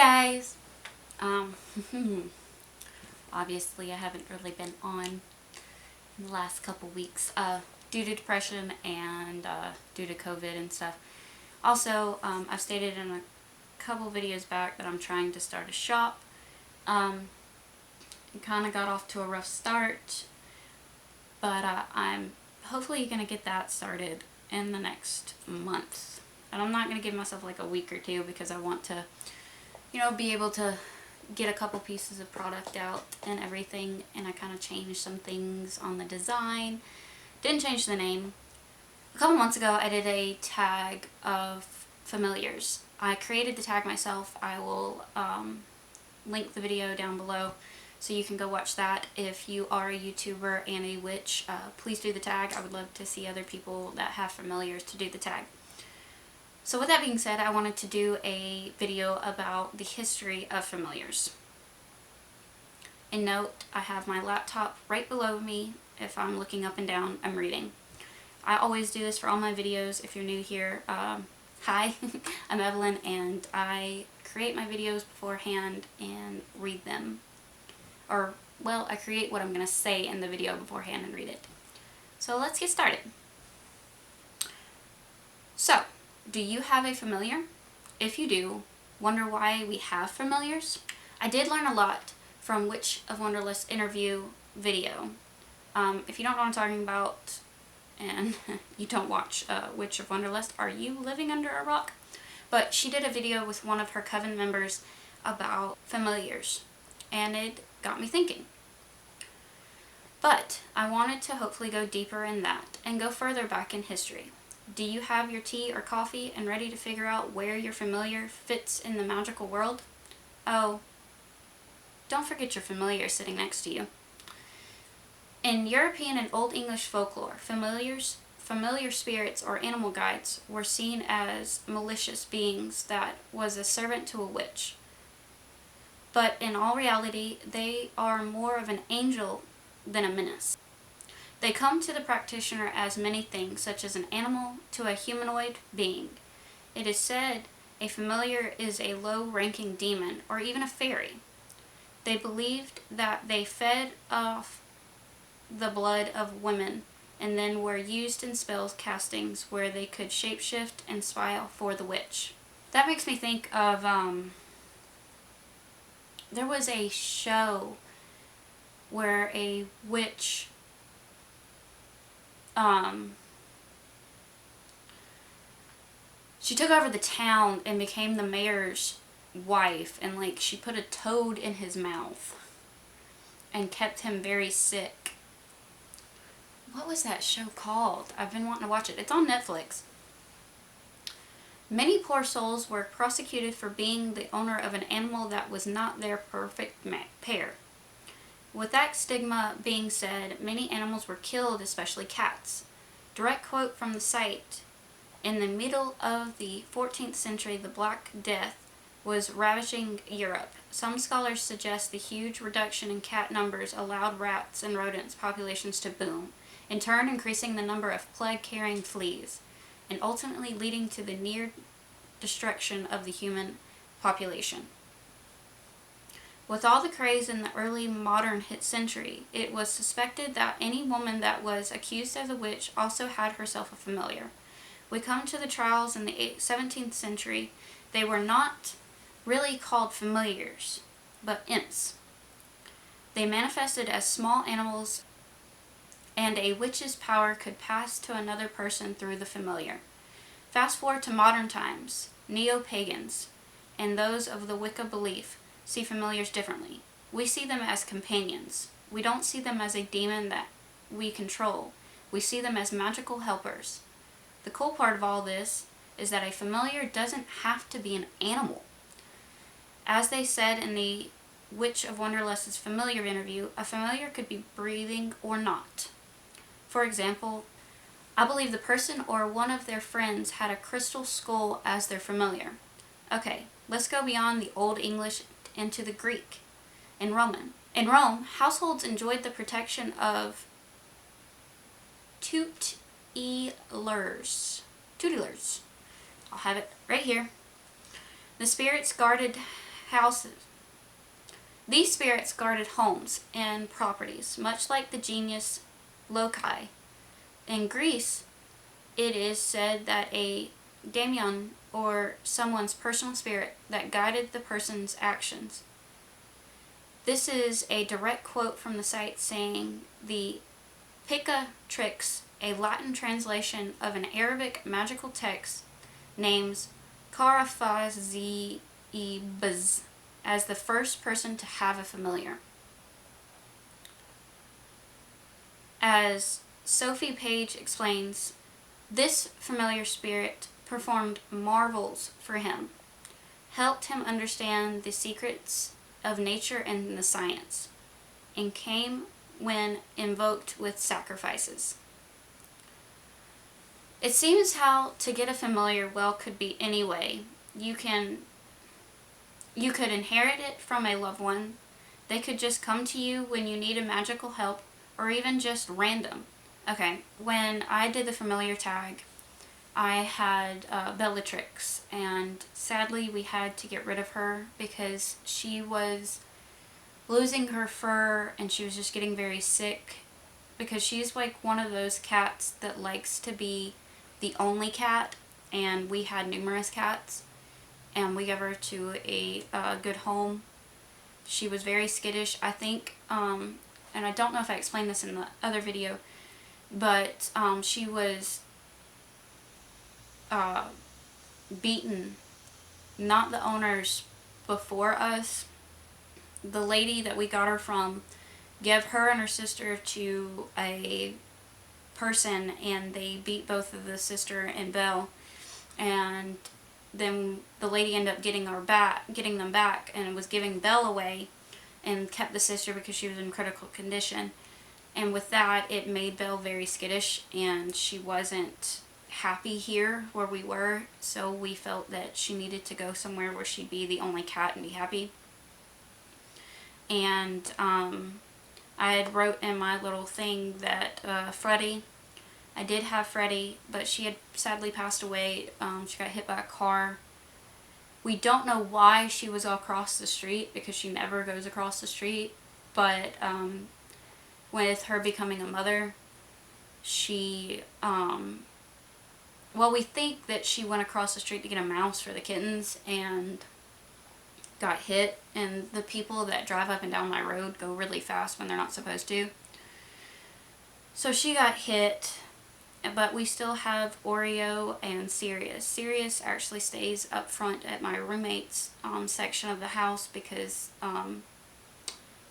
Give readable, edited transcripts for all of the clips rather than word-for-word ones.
guys! Obviously I haven't really been on in the last couple weeks due to depression and due to COVID and stuff. Also, I've stated in a couple videos back that I'm trying to start a shop. It kind of got off to a rough start, but I'm hopefully going to get that started in the next month. And I'm not going to give myself like a week or two because I want to, you know, be able to get a couple pieces of product out and everything. And I kind of changed some things on the design. Didn't change the name. A couple months ago I did a tag of familiars. I created the tag myself. I will link the video down below so you can go watch that. If you are a YouTuber and a witch, please do the tag. I would love to see other people that have familiars to do the tag. So with that being said, I wanted to do a video about the history of familiars. And note, I have my laptop right below me. If I'm looking up and down, I'm reading. I always do this for all my videos. If you're new here, hi, I'm Evelyn, and I create my videos beforehand and read them. Or, well, I create what I'm going to say in the video beforehand and read it. So let's get started. So, do you have a familiar? If you do, wonder why we have familiars? I did learn a lot from Witch of Wonderlist interview video. If you don't know what I'm talking about, and you don't watch Witch of Wonderlist, are you living under a rock? But she did a video with one of her coven members about familiars, and it got me thinking. But I wanted to hopefully go deeper in that and go further back in history. Do you have your tea or coffee and ready to figure out where your familiar fits in the magical world? Oh, don't forget your familiar sitting next to you. In European and Old English folklore, familiar spirits or animal guides were seen as malicious beings that was a servant to a witch. But in all reality, they are more of an angel than a menace. They come to the practitioner as many things, such as an animal to a humanoid being. It is said a familiar is a low-ranking demon or even a fairy. They believed that they fed off the blood of women and then were used in spell castings where they could shapeshift and spy for the witch. That makes me think of, there was a show where a witch, she took over the town and became the mayor's wife, and like she put a toad in his mouth and kept him very sick. What was that show called? I've been wanting to watch it. It's on Netflix. Many poor souls were prosecuted for being the owner of an animal that was not their perfect pair. With that stigma being said, many animals were killed, especially cats. Direct quote from the site: in the middle of the 14th century, the Black Death was ravaging Europe. Some scholars suggest the huge reduction in cat numbers allowed rats and rodents populations to boom, in turn increasing the number of plague-carrying fleas, and ultimately leading to the near destruction of the human population. With all the craze in the early modern hit century, it was suspected that any woman that was accused as a witch also had herself a familiar. We come to the trials in the 17th century. They were not really called familiars, but imps. They manifested as small animals, and a witch's power could pass to another person through the familiar. Fast forward to modern times, neo-pagans and those of the Wicca belief see familiars differently. We see them as companions. We don't see them as a demon that we control. We see them as magical helpers. The cool part of all this is that a familiar doesn't have to be an animal. As they said in the Witch of Wonderlust's familiar interview, a familiar could be breathing or not. For example, I believe the person or one of their friends had a crystal skull as their familiar. Okay, let's go beyond the Old English into the Greek and Roman. In Rome, households enjoyed the protection of tutelars. I'll have it right here. The spirits guarded houses. These spirits guarded homes and properties, much like the genius loci. In Greece, it is said that a daimon, or someone's personal spirit, that guided the person's actions. This is a direct quote from the site saying the Picatrix, a Latin translation of an Arabic magical text, names kārafāzībz as the first person to have a familiar. As Sophie Page explains, this familiar spirit performed marvels for him, helped him understand the secrets of nature and the science, and came when invoked with sacrifices. It seems how to get a familiar could be any way. You could inherit it from a loved one. They could just come to you when you need a magical help, or even just random. Okay, when I did the familiar tag, I had Bellatrix, and sadly we had to get rid of her because she was losing her fur and she was just getting very sick, because she's like one of those cats that likes to be the only cat, and we had numerous cats, and we gave her to a good home. She was very skittish, I think, and I don't know if I explained this in the other video, but she was beaten, not the owners before us. The lady that we got her from gave her and her sister to a person, and they beat both of the sister and Belle, and then the lady ended up getting them back, and was giving Belle away and kept the sister because she was in critical condition. And with that, it made Belle very skittish, and she wasn't happy here where we were, so we felt that she needed to go somewhere where she'd be the only cat and be happy. And I had wrote in my little thing that Freddie, I did have Freddie, but she had sadly passed away. She got hit by a car. We don't know why she was across the street, because she never goes across the street, but with her becoming a mother, she, we think that she went across the street to get a mouse for the kittens and got hit, and the people that drive up and down my road go really fast when they're not supposed to. So she got hit, but we still have Oreo and Sirius. Sirius actually stays up front at my roommate's section of the house, because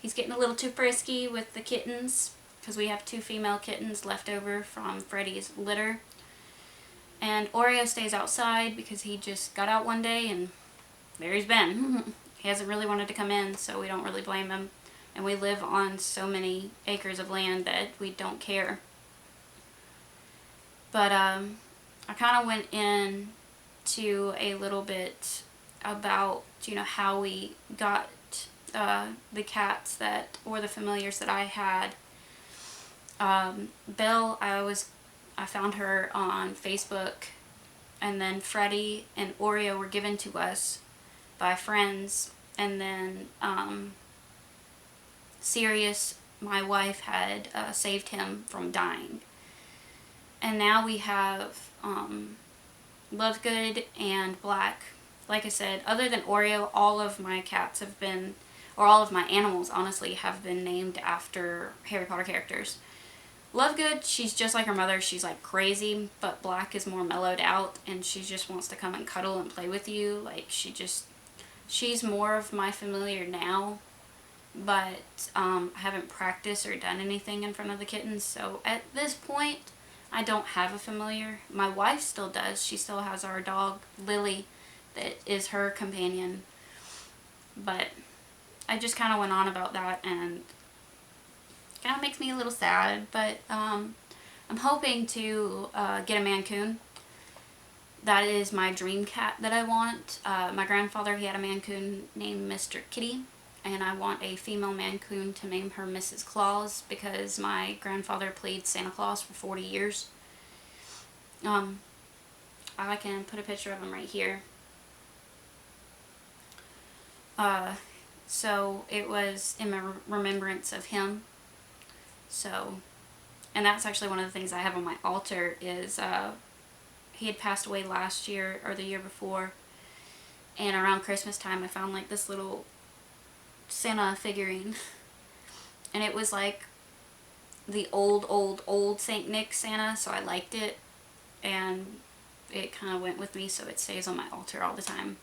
he's getting a little too frisky with the kittens, because we have 2 female kittens left over from Freddie's litter. And Oreo stays outside because he just got out one day and there he's been. He hasn't really wanted to come in, so we don't really blame him. And we live on so many acres of land that we don't care. But I kind of went into a little bit about, how we got the cats or the familiars that I had. Belle, I found her on Facebook, and then Freddie and Oreo were given to us by friends, and then Sirius, my wife, had saved him from dying. And now we have Lovegood and Black. Like I said, other than Oreo, all of my cats have been, or all of my animals, honestly, have been named after Harry Potter characters. Lovegood, she's just like her mother. She's like crazy, but Black is more mellowed out, and she just wants to come and cuddle and play with you. Like, she's more of my familiar now, but I haven't practiced or done anything in front of the kittens. So at this point, I don't have a familiar. My wife still does. She still has our dog, Lily, that is her companion. But I just kind of went on about that, and kind of makes me a little sad, but I'm hoping to get a Mancoon. That is my dream cat that I want. My grandfather, he had a Mancoon named Mr. Kitty, and I want a female Mancoon to name her Mrs. Claus, because my grandfather played Santa Claus for 40 years. I can put a picture of him right here. So it was in remembrance of him. So, and that's actually one of the things I have on my altar is he had passed away last year or the year before, and around Christmas time I found like this little Santa figurine, and it was like the old Saint Nick Santa, so I liked it, and it kind of went with me, so it stays on my altar all the time.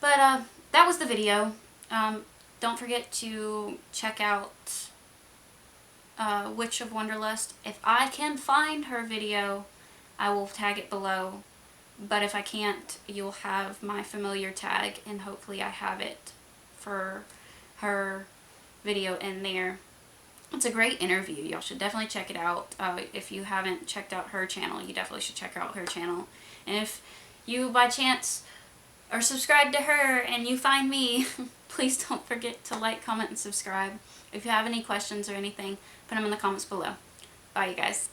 But that was the video. Don't forget to check out Witch of Wonderlust. If I can find her video, I will tag it below, but if I can't, you'll have my familiar tag, and hopefully I have it for her video in there. It's a great interview. Y'all should definitely check it out. If you haven't checked out her channel, you definitely should check out her channel. And if you by chance are subscribed to her and you find me, please don't forget to like, comment, and subscribe. If you have any questions or anything, put them in the comments below. Bye, you guys.